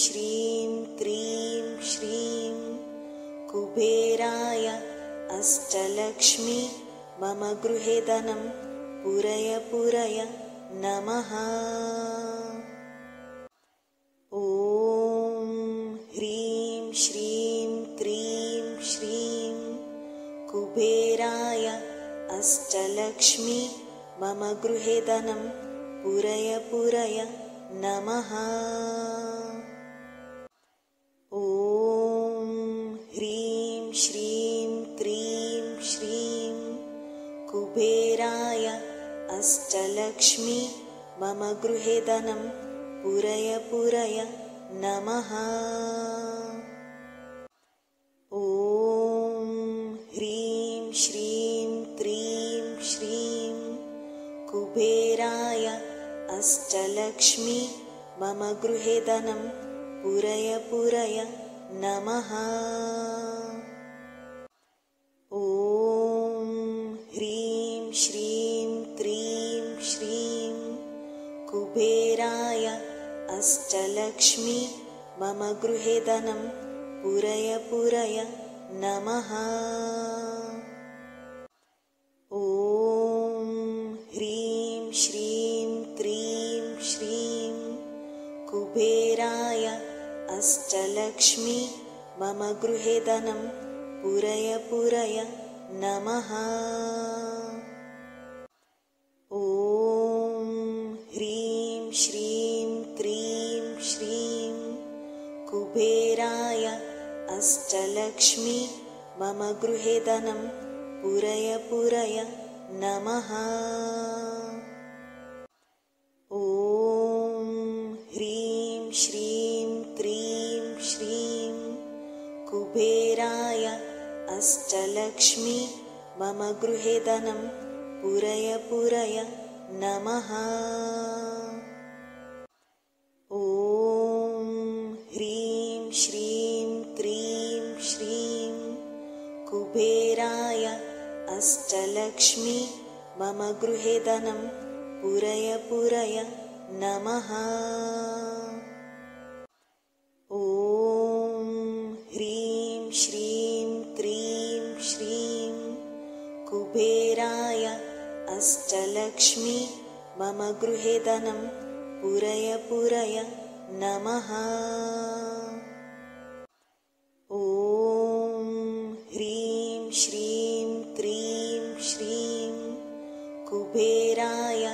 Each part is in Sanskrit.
श्रीं क्रीं श्रीं कुबेराय अष्टलक्ष्मी मम गृहे धनं पूरय पूरय नमः। ॐ ह्रीं श्रीं क्रीं श्रीं कुबेराय अष्टलक्ष्मी मम गृहे धनं पूरय पूरय नमः। ॐ ह्रीं श्रीं क्रीं श्रीं कुबेराय अष्टलक्ष्मी मम गृहे धनं पूरय पूरय नमः। ॐ ह्रीं श्रीं क्रीं श्रीं कुबेराय अष्टलक्ष्मी मम गृहे धनं पूरय पूरय नमः। ॐ ह्रीं श्रीं क्रीं श्रीं कुबेराय अष्टलक्ष्मी मम गृहे धनं पूरय पूरय नमः। ॐ ह्रीं श्रीं क्रीं श्रीं कुबेराय अष्टलक्ष्मी मम गृहे धनं पूरय पूरय नमः। ॐ ह्रीं श्रीं क्रीं श्रीं कुबेराय अष्टलक्ष्मी मम गृहे धनं पूरय पूरय नमः। ॐ ह्रीं श्रीं क्रीं श्रीं कुबेराय अष्टलक्ष्मी मम गृहे धनं पूरय पूरय नमः। ॐ ह्रीं श्रीं क्रीं श्रीं कुबेराय अष्टलक्ष्मी मम गृहे धनं पूरय पूरय नमः। ॐ ह्रीं श्रीं क्रीं श्रीं कुबेराय अष्टलक्ष्मी मम गृहे धनं पूरय पूरय नमः। ॐ ह्रीं श्रीं क्रीं श्रीं कुबेराय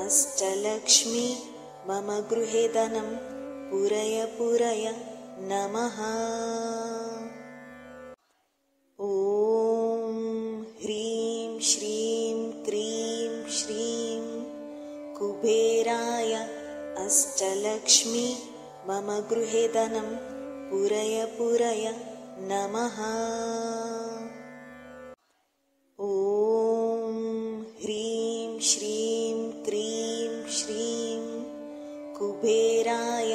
अष्टलक्ष्मी मम गृहे धनं पूरय पूरय नमः। ॐ ह्रीं श्रीं क्रीं श्रीं कुबेराय अष्टलक्ष्मी मम गृहे धनं पूरय पूरय नमः। ॐ ह्रीं श्रीं क्रीं श्रीं कुबेराय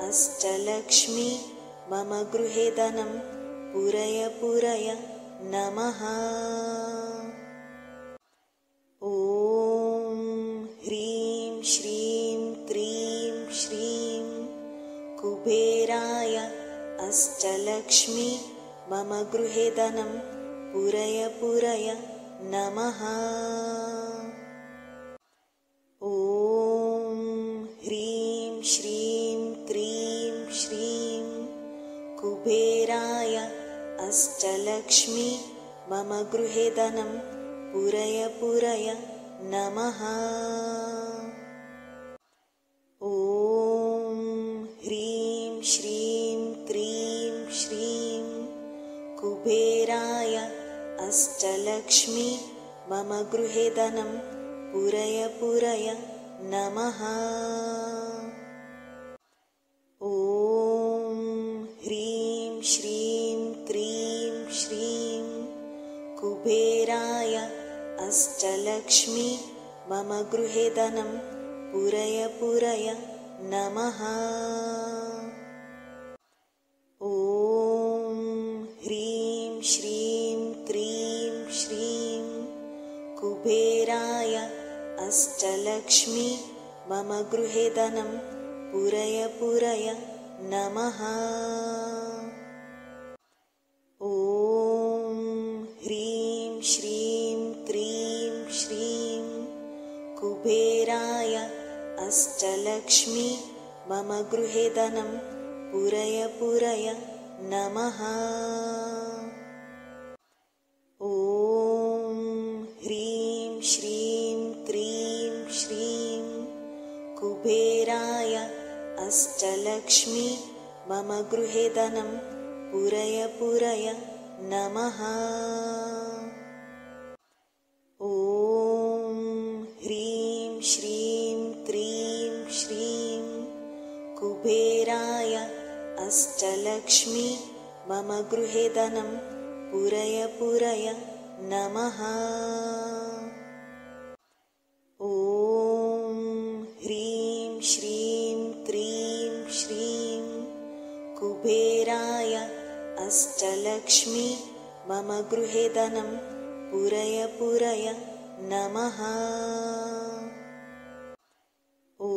अष्टलक्ष्मी मम गृहे धनं पूरय पूरय नमः। ॐ ह्रीं श्रीं क्रीं श्रीं कुबेराय अष्टलक्ष्मी मम गृहे धनं पूरय पूरय नमः। ॐ ह्रीं श्रीं क्रीं श्रीं कुबेराय अष्टलक्ष्मी मम गृहे धनं पूरय पूरय नमः। ॐ ह्रीं श्रीं क्रीं श्रीं कुबेराय अष्टलक्ष्मी मम गृहे धनं पूरय पूरय नमः। ॐ ह्रीं श्रीं क्रीं श्रीं कुबेराय अष्टलक्ष्मी मम गृहे धनं पूरय पूरय नमः। ॐ ह्रीं श्रीं क्रीं श्रीं कुबेराय अष्टलक्ष्मी मम गृहे धनं पूरय पूरय नमः। ॐ ह्रीं श्रीं क्रीं श्रीं कुबेराय अष्टलक्ष्मी मम गृहे धनं पूरय पूरय नमः। ॐ ह्रीं श्रीं क्रीं श्रीं कुबेराय अष्टलक्ष्मी मम गृहे धनं पूरय पूरय नमः। ॐ ह्रीं श्रीं क्रीं श्रीं कुबेराय अष्टलक्ष्मी मम गृहे धनं पूरय पूरय नमः। ॐ ह्रीं श्रीं क्रीं श्रीं कुबेराय अष्टलक्ष्मी मम गृहे धनं पूरय पूरय नमः। ॐ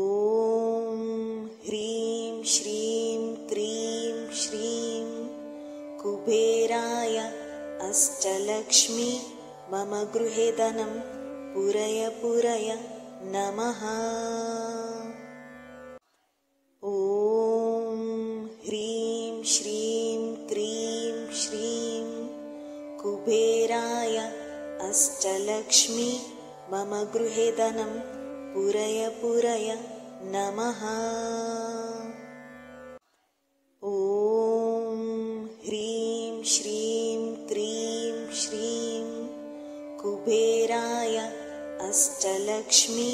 ह्रीं श्रीं क्रीं श्रीं कुबेराय अष्टलक्ष्मी मम गृहे धनं पूरय पूरय नमः। ॐ ह्रीं श्रीं क्रीं श्रीं कुबेराय अष्टलक्ष्मी मम गृहे धनं पूरय पूरय नमः। ॐ ह्रीं श्रीं क्रीं श्रीं कुबेराय अष्टलक्ष्मी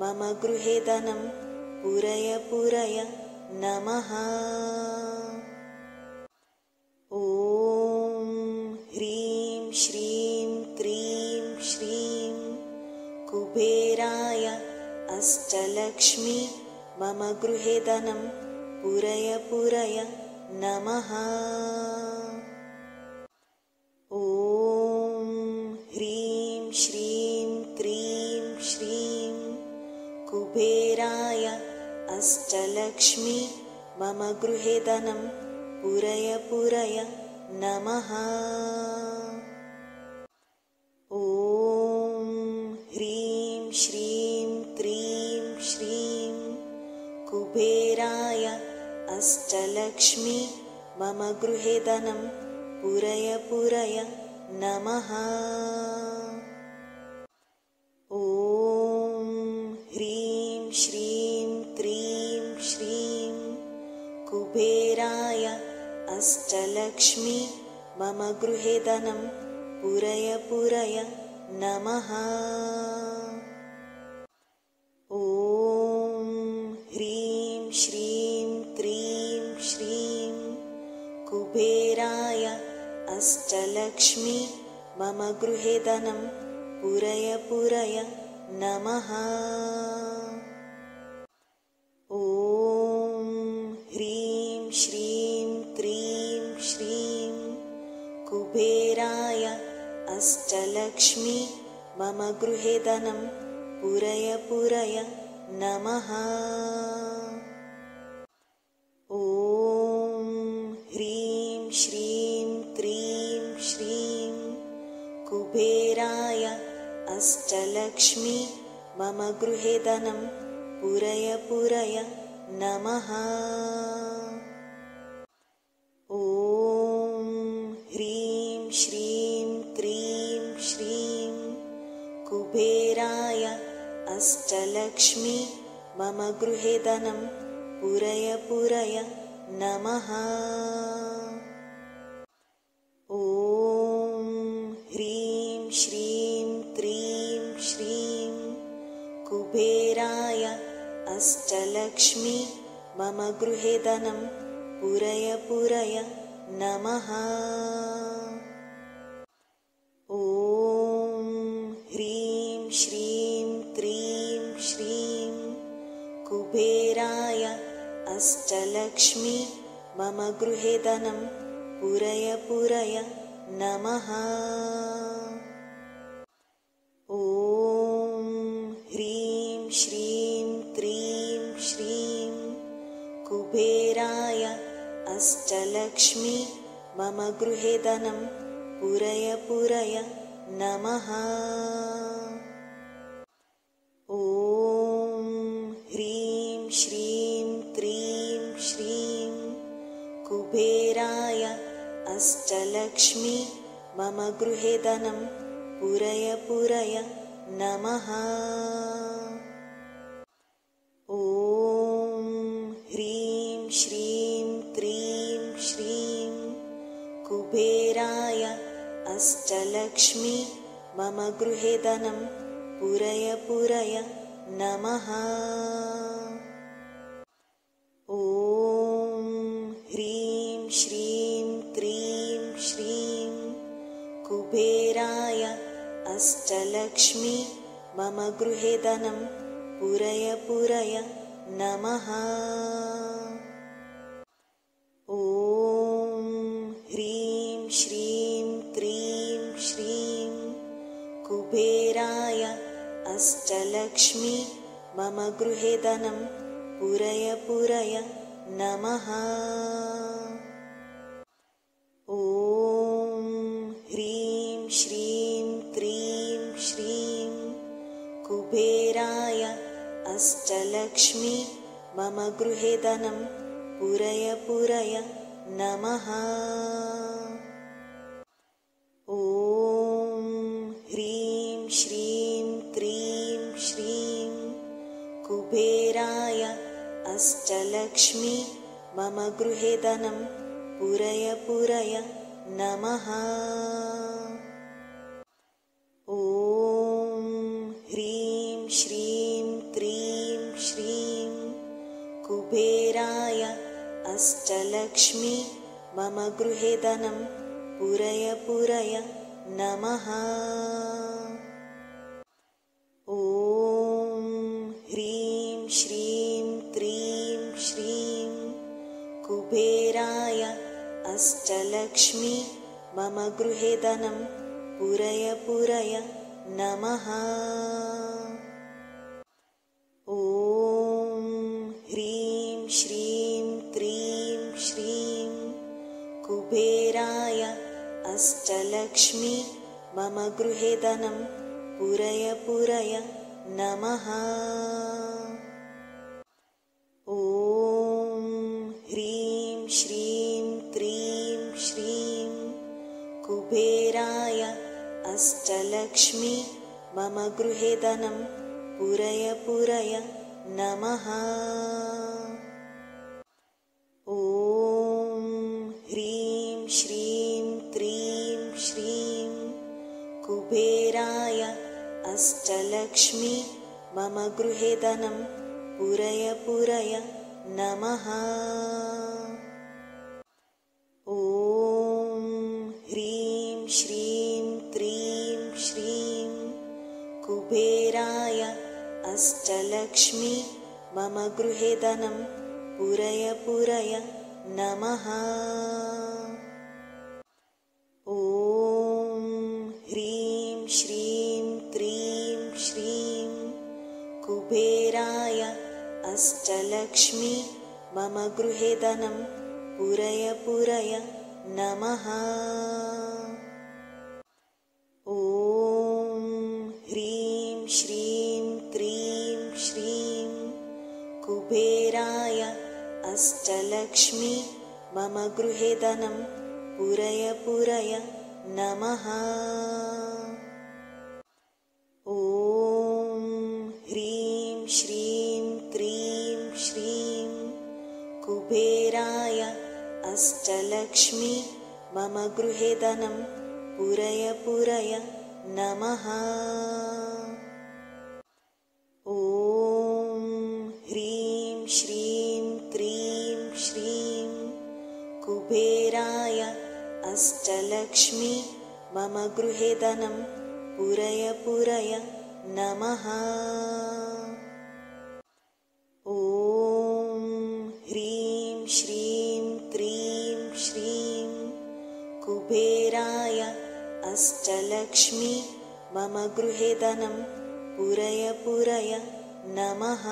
मम गृहे धनं पूरय पूरय नमः। ॐ ह्रीं श्रीं क्रीं श्रीं कुबेराय अष्टलक्ष्मी मम गृहे धनं पूरय पूरय नमः। ॐ ह्रीं श्रीं क्रीं श्रीं कुबेराय अष्टलक्ष्मी मम गृहे धनं पूरय पूरय नमः। ॐ ह्रीं श्रीं क्रीं श्रीं कुबेराय अष्टलक्ष्मी मम गृहे धनं पूरय पूरय नमः। ॐ ह्रीं श्रीं क्रीं श्रीं कुबेराय अष्टलक्ष्मी मम गृहे धनं पूरय पूरय नमः। ॐ ह्रीं श्रीं क्रीं श्रीं कुबेराय अष्टलक्ष्मी मम गृहे धनं पूरय पूरय नमः। ॐ ह्रीं श्रीं क्रीं श्रीं कुबेराय अष्टलक्ष्मी मम गृहे धनं पूरय पूरय नमः। ॐ ह्रीं श्रीं क्रीं श्रीं कुबेराय अष्टलक्ष्मी मम गृहे धनं पूरय पूरय नमः। ॐ ह्रीं श्रीं क्रीं श्रीं कुबेराय अष्टलक्ष्मी मम गृहे धनं पूरय पूरय नमः। ॐ ह्रीं श्रीं क्रीं श्रीं कुबेराय अष्टलक्ष्मी मम गृहे धनं पूरय पूरय नमः। ॐ ह्रीं श्रीं क्रीं श्रीं कुबेराय अष्टलक्ष्मी मम गृहे धनं पूरय पूरय नमः। ॐ ह्रीं श्रीं क्रीं श्रीं कुबेराय अष्टलक्ष्मी मम गृहे धनं पूरय पूरय नमः। ॐ ह्रीं श्रीं क्रीं श्रीं कुबेराय अष्टलक्ष्मी मम गृहे धनं पूरय पूरय नमः। ॐ ह्रीं श्रीं क्रीं श्रीं कुबेराय अष्टलक्ष्मी मम गृहे धनं पूरय पूरय नमः। ॐ ह्रीं श्रीं क्रीं श्रीं कुबेराय अष्टलक्ष्मी मम गृहे धनं पूरय पूरय नमः। ॐ ह्रीं श्रीं क्रीं श्रीं कुबेराय अष्टलक्ष्मी मम गृहे धनं पूरय पूरय नमः। ॐ ह्रीं श्रीं क्रीं श्रीं कुबेराय अष्टलक्ष्मी मम गृहे धनं पूरय पूरय नमः। ॐ ह्रीं श्रीं क्रीं श्रीं कुबेराय अष्टलक्ष्मी मम गृहे धनं पूरय पूरय नमः। ॐ ह्रीं श्रीं क्रीं श्रीं कुबेराय अष्टलक्ष्मी मम गृहे धनं पूरय पूरय नमः। ॐ ह्रीं श्रीं क्रीं श्रीं कुबेराय अष्टलक्ष्मी मम गृहे धनं पूरय पूरय नमः। ॐ ह्रीं श्रीं क्रीं श्रीं कुबेराय अष्टलक्ष्मी मम गृहे धनं पूरय पूरय नमः। ॐ ह्रीं श्रीं क्रीं श्रीं कुबेराय अष्टलक्ष्मी मम गृहे धनं पूरय पूरय नमः। ॐ ह्रीं श्रीं क्रीं श्रीं कुबेराय अष्टलक्ष्मी मम गृहे धनं पूरय पूरय नमः। ॐ ह्रीं श्रीं क्रीं श्रीं कुबेराय अष्टलक्ष्मी मम गृहे धनं पूरय पूरय नमः। ॐ ह्रीं श्रीं क्रीं श्रीं कुबेराय अष्टलक्ष्मी मम गृहे धनं पूरय पूरय नमः। ॐ ह्रीं श्रीं क्रीं श्रीं कुबेराय अष्टलक्ष्मी मम गृहे धनं पूरय पूरय नमः। ॐ ह्रीं श्रीं क्रीं श्रीं कुबेराय अष्टलक्ष्मी मम गृहे धनं पूरय पूरय नमः। ॐ ह्रीं श्रीं क्रीं श्रीं कुबेराय अष्टलक्ष्मी मम गृहे धनं पूरय पूरय नमः। ॐ ह्रीं श्रीं क्रीं श्रीं कुबेराय अष्टलक्ष्मी मम गृहे धनं पूरय पूरय नमः।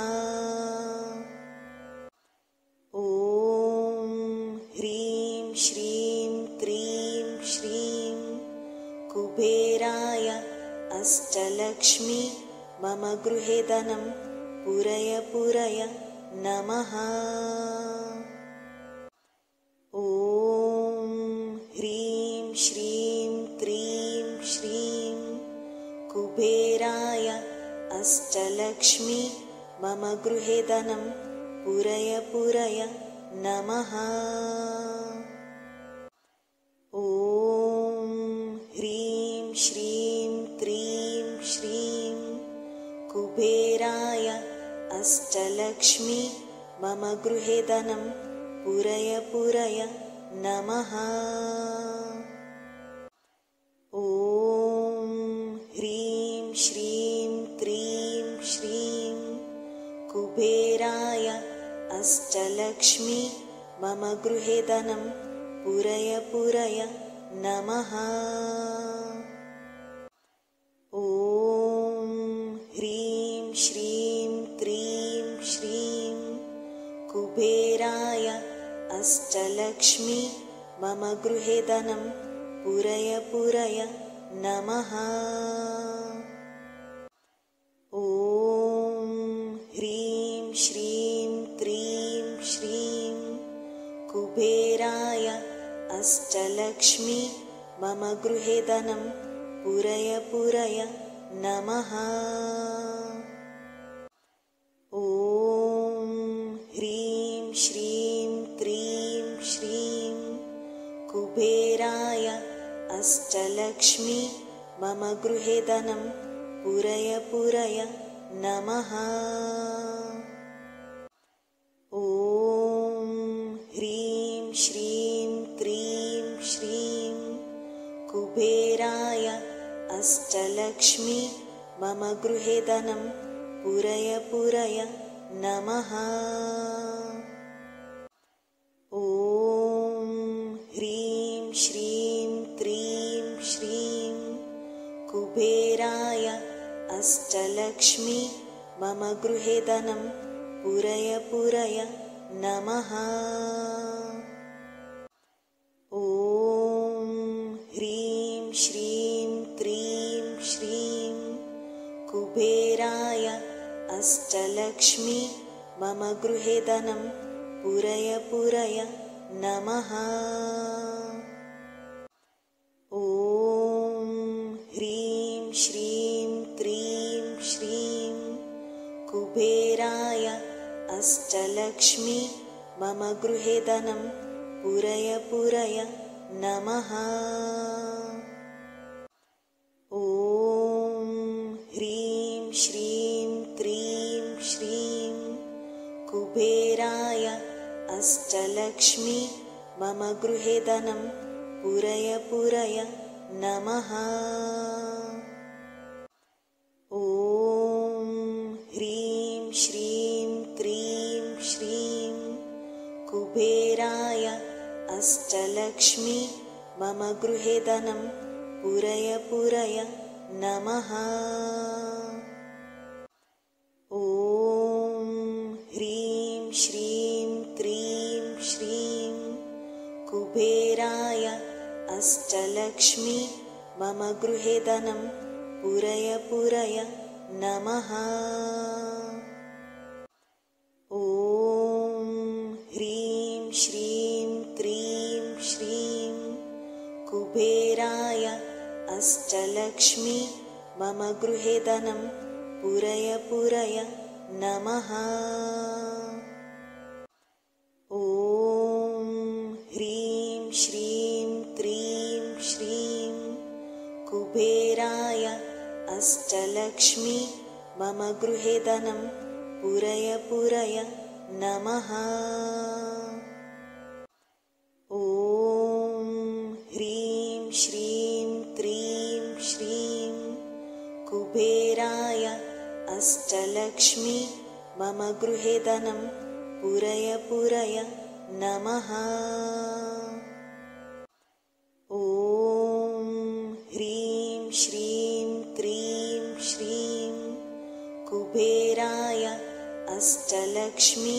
ॐ ह्रीं अष्टलक्ष्मी मम गृहे धनं पूरय पूरय नमः। ॐ ह्रीं श्रीं क्रीं श्रीं कुबेराय अष्टलक्ष्मी मम गृहे धनं पूरय पूरय नमः। ॐ ह्रीं श्रीं क्रीं श्रीं कुबेराय अष्टलक्ष्मी मम गृहे धनं पूरय पूरय नमः। ॐ ह्रीं श्रीं क्रीं श्रीं कुबेराय अष्टलक्ष्मी मम गृहे धनं पूरय पूरय नमः। ॐ ह्रीं श्रीं क्रीं श्रीं कुबेराय अष्टलक्ष्मी मम गृहे धनं पूरय पूरय नमः। ॐ ह्रीं श्रीं क्रीं श्रीं कुबेराय अष्टलक्ष्मी मम गृहे धनं पूरय पूरय नमः। ॐ ह्रीं श्रीं क्रीं श्रीं कुबेराय अष्टलक्ष्मी मम गृहे धनं पूरय पूरय नमः। ॐ ह्रीं श्रीं क्रीं श्रीं कुबेराय अष्टलक्ष्मी मम गृहे धनं पूरय पूरय नमः। ॐ ह्रीं श्रीं क्रीं श्रीं कुबेराय अष्टलक्ष्मी मम गृहे धनं पूरय पूरय नमः। ॐ ह्रीं श्रीं क्रीं श्रीं कुबेराय अष्टलक्ष्मी मम गृहे धनं पूरय पूरय नमः। ॐ ह्रीं श्रीं क्रीं श्रीं कुबेराय अष्टलक्ष्मी मम गृहे धनं पूरय पूरय नमः। ॐ ह्रीं श्रीं क्रीं श्रीं कुबेराय अष्टलक्ष्मी मम गृहे धनं पूरय पूरय नमः। ॐ ह्रीं श्रीं क्रीं श्रीं कुबेराय अष्टलक्ष्मी मम गृहे धनं पूरय पूरय नमः। ॐ ह्रीं श्रीं क्रीं श्रीं कुबेराय अष्टलक्ष्मी मम गृहे धनं पूरय पूरय नमः। ॐ ह्रीं श्रीं क्रीं श्रीं कुबेराय अष्टलक्ष्मी मम गृहे धनं पूरय पूरय नमः। ॐ ह्रीं श्रीं क्रीं श्रीं कुबेराय अष्टलक्ष्मी मम गृहे धनं पूरय पूरय नमः। ॐ ह्रीं श्रीं क्रीं श्रीं कुबेराय अष्टलक्ष्मी मम गृहे धनं पूरय पूरय नमः। ॐ ह्रीं श्रीं क्रीं श्रीं कुबेराय अष्टलक्ष्मी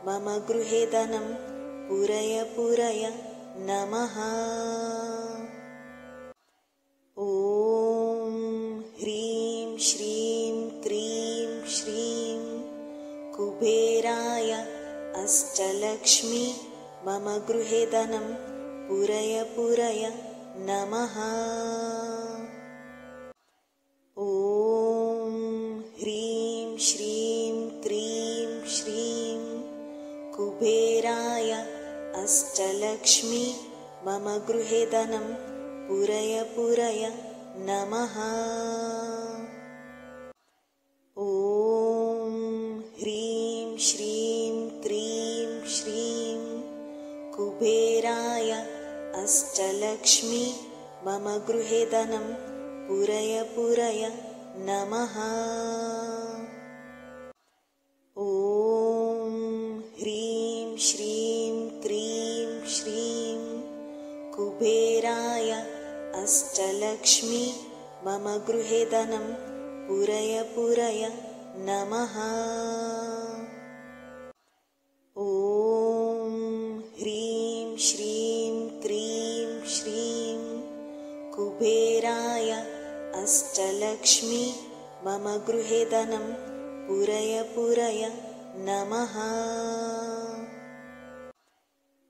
मम गृहे धनं पूरय पूरय नमः। ॐ ह्रीं श्रीं कुबेराय अष्टलक्ष्मी मम गृहे धनं पूरय पूरय नमः। ॐ ह्रीं श्रीं क्रीं श्रीं कुबेराय अष्टलक्ष्मी मम गृहे धनं पूरय पूरय नमः। ॐ ह्रीं श्रीं क्रीं श्रीं कुबेराय अष्टलक्ष्मी मम गृहे धनं पूरय पूरय नमः। ॐ ह्रीं श्रीं क्रीं श्रीं कुबेराय अष्टलक्ष्मी मम गृहे धनं पूरय पूरय नमः। ॐ ह्रीं श्रीं क्रीं श्रीं कुबेराय अष्टलक्ष्मी मम गृहे धनं पूरय पूरय नमः।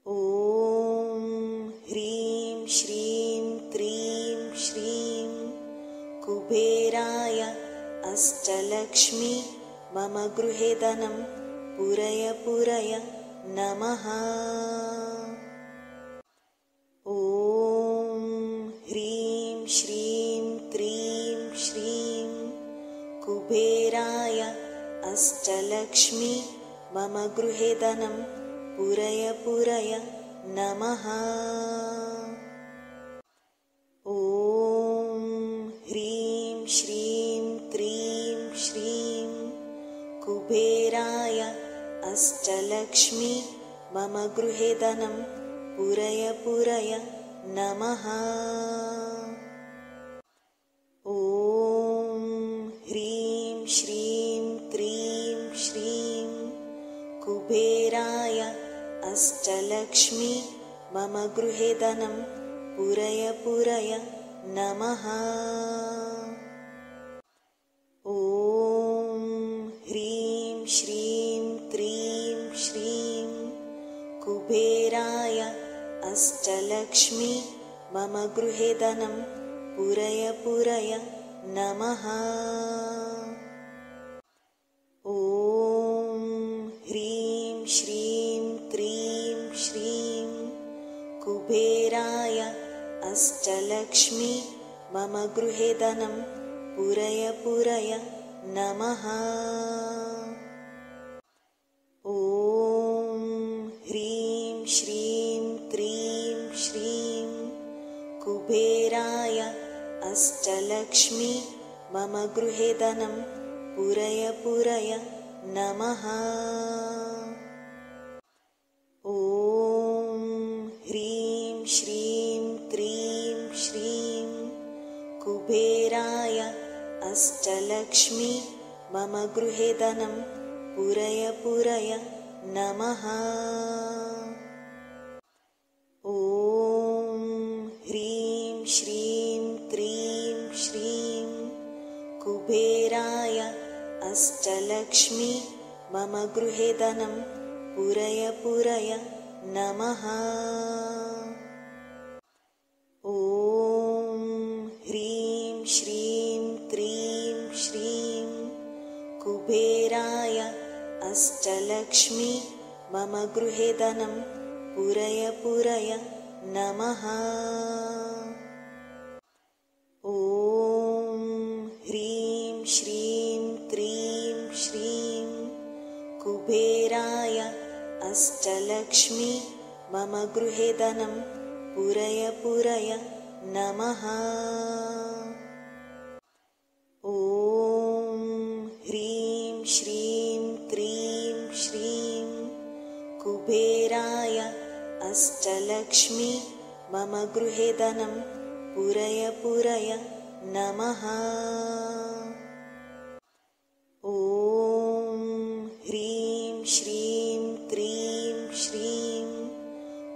ॐ ह्रीं श्रीं क्रीं श्रीं कुबेराय अष्टलक्ष्मी मम गृहे धनं पूरय पूरय नमः। ॐ ह्रीं श्रीं क्रीं श्रीं कुबेराय अष्टलक्ष्मी मम गृहे धनं पूरय पूरय नमः। ॐ ह्रीं श्रीं क्रीं श्रीं कुबेराय अष्टलक्ष्मी मम गृहे धनं पूरय पूरय नमः। ॐ ह्रीं श्रीं क्रीं श्रीं कुबेराय अष्टलक्ष्मी मम गृहे धनं पूरय पूरय नमः। ॐ ह्रीं श्रीं क्रीं श्रीं कुबेराय अष्टलक्ष्मी मम गृहे धनं पूरय पूरय नमः। ॐ ह्रीं श्रीं क्रीं श्रीं कुबेराय अष्टलक्ष्मी मम गृहे धनं पूरय पूरय नमः। ॐ ह्रीं श्रीं क्रीं श्रीं कुबेराय अष्टलक्ष्मी मम गृहे धनं पूरय पूरय नमः। ॐ ह्रीं श्रीं क्रीं श्रीं कुबेराय अष्टलक्ष्मी मम गृहे धनं पूरय पूरय नमः। ॐ ह्रीं श्रीं क्रीं श्रीं कुबेराय अष्टलक्ष्मी मम गृहे धनं पूरय पूरय नमः। ॐ ह्रीं श्रीं क्रीं श्रीं कुबेराय अष्टलक्ष्मी मम गृहे धनं पूरय पूरय नमः। ॐ ह्रीं श्रीं क्रीं श्रीं कुबेराय अष्टलक्ष्मी मम गृहे धनं पूरय पूरय नमः। ॐ ह्रीं श्रीं क्रीं श्रीं कुबेराय अष्टलक्ष्मी मम गृहे धनं पूरय पूरय नमः। ॐ ह्रीं श्रीं क्रीं श्रीं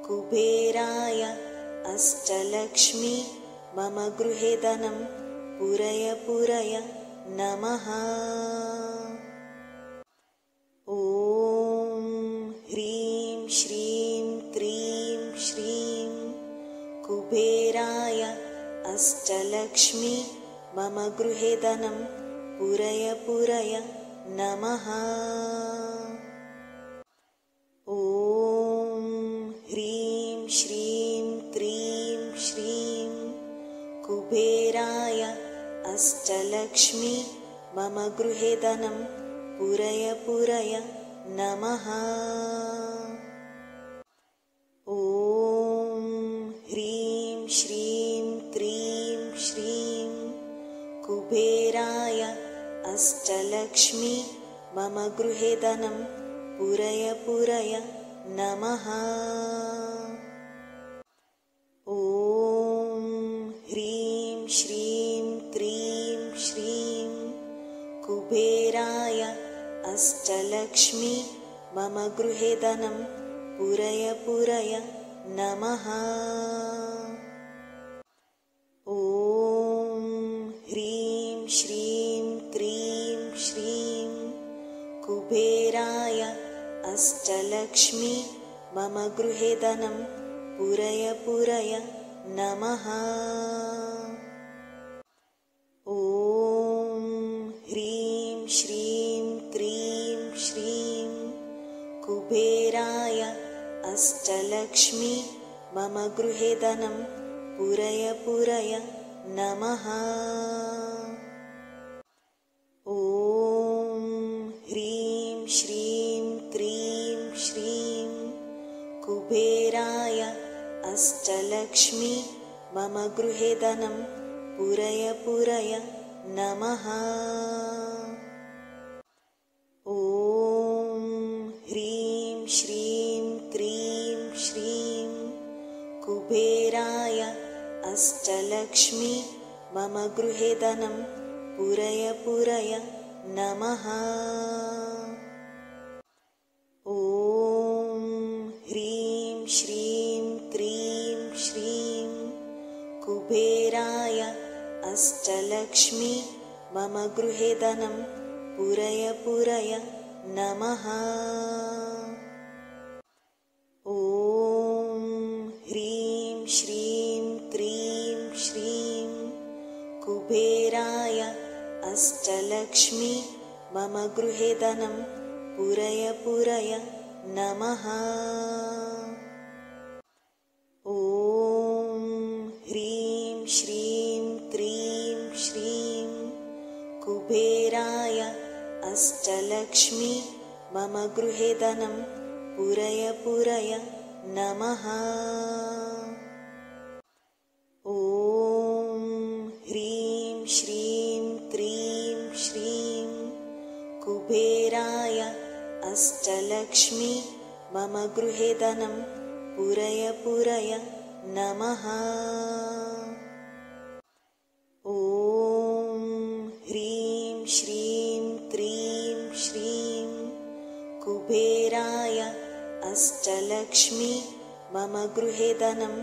कुबेराय अष्टलक्ष्मी मम गृहे धनं पूरय पूरय नमः। ॐ श्रीं क्रीं श्रीं कुबेराय अष्टलक्ष्मी मम गृहे धनं पूरय पूरय नमः। ॐ ह्रीं श्रीं क्रीं श्रीं कुबेराय अष्टलक्ष्मी मम गृहे धनं पूरय पूरय नमः। ॐ ह्रीं श्रीं क्रीं श्रीं कुबेराय अष्टलक्ष्मी मम गृहे धनं पूरय पूरय नमः। ॐ ह्रीं श्रीं क्रीं श्रीं कुबेराय अष्टलक्ष्मी मम गृहे धनं पूरय पूरय नमः। ॐ ह्रीं श्रीं क्रीं श्रीं कुबेराय अष्टलक्ष्मी मम गृहे धनं पूरय पूरय नमः। ॐ ह्रीं श्रीं क्रीं श्रीं कुबेराय अष्टलक्ष्मी मम गृहे धनं पूरय पूरय नमः। ॐ ह्रीं श्रीं क्रीं श्रीं कुबेराय अष्टलक्ष्मी मम गृहे धनं पूरय पूरय नमः। ॐ ह्रीं श्रीं क्रीं श्रीं कुबेराय अष्टलक्ष्मी मम गृहे धनं पूरय पूरय नमः। ॐ ह्रीं श्रीं क्रीं श्रीं कुबेराय अष्टलक्ष्मी मम गृहे धनं पूरय पूरय नमः। ॐ ह्रीं श्रीं क्रीं श्रीं कुबेराय अष्टलक्ष्मी मम गृहे धनं पूरय पूरय नमः। ॐ ह्रीं श्रीं क्रीं श्रीं कुबेराय अष्टलक्ष्मी मम गृहे धनं पूरय पूरय नमः। ॐ ह्रीं श्रीं क्रीं श्रीं कुबेराय अष्टलक्ष्मी मम गृहे धनं पूरय पूरय नमः। ॐ ह्रीं श्रीं क्रीं श्रीं कुबेराय अष्टलक्ष्मी मम गृहे धनं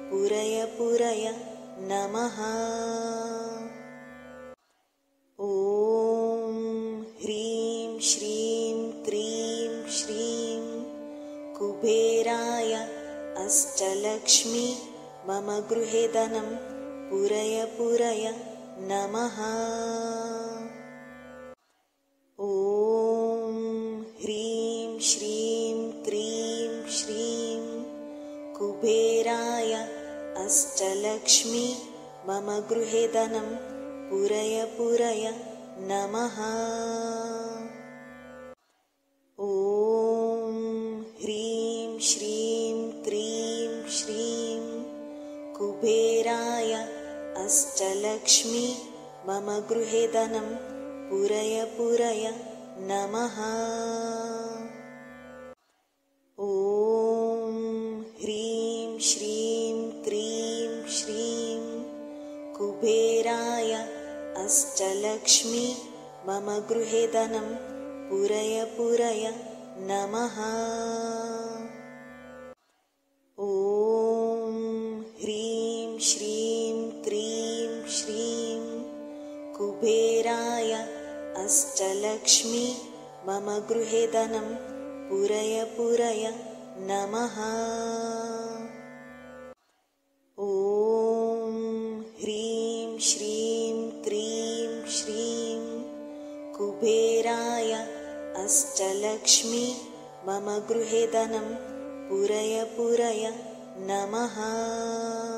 पूरय पूरय नमः। ॐ ह्रीं श्रीं क्रीं श्रीं कुबेराय अष्टलक्ष्मी मम गृहे धनं पूरय पूरय नमः। ॐ ह्रीं श्रीं क्रीं श्रीं कुबेराय अष्टलक्ष्मी मम गृहे धनं पूरय पूरय नमः। ॐ ह्रीं श्रीं क्रीं श्रीं कुबेराय अष्टलक्ष्मी मम गृहे धनं पूरय पूरय नमः। ॐ ह्रीं श्रीं क्रीं श्रीं कुबेराय अष्टलक्ष्मी मम गृहे धनं पूरय पूरय नमः। ॐ ह्रीं श्रीं क्रीं श्रीं कुबेराय अष्टलक्ष्मी मम गृहे धनं पूरय पूरय नमः। ॐ ह्रीं श्रीं क्रीं श्रीं कुबेराय अष्टलक्ष्मी मम गृहे धनं पूरय पूरय नमः।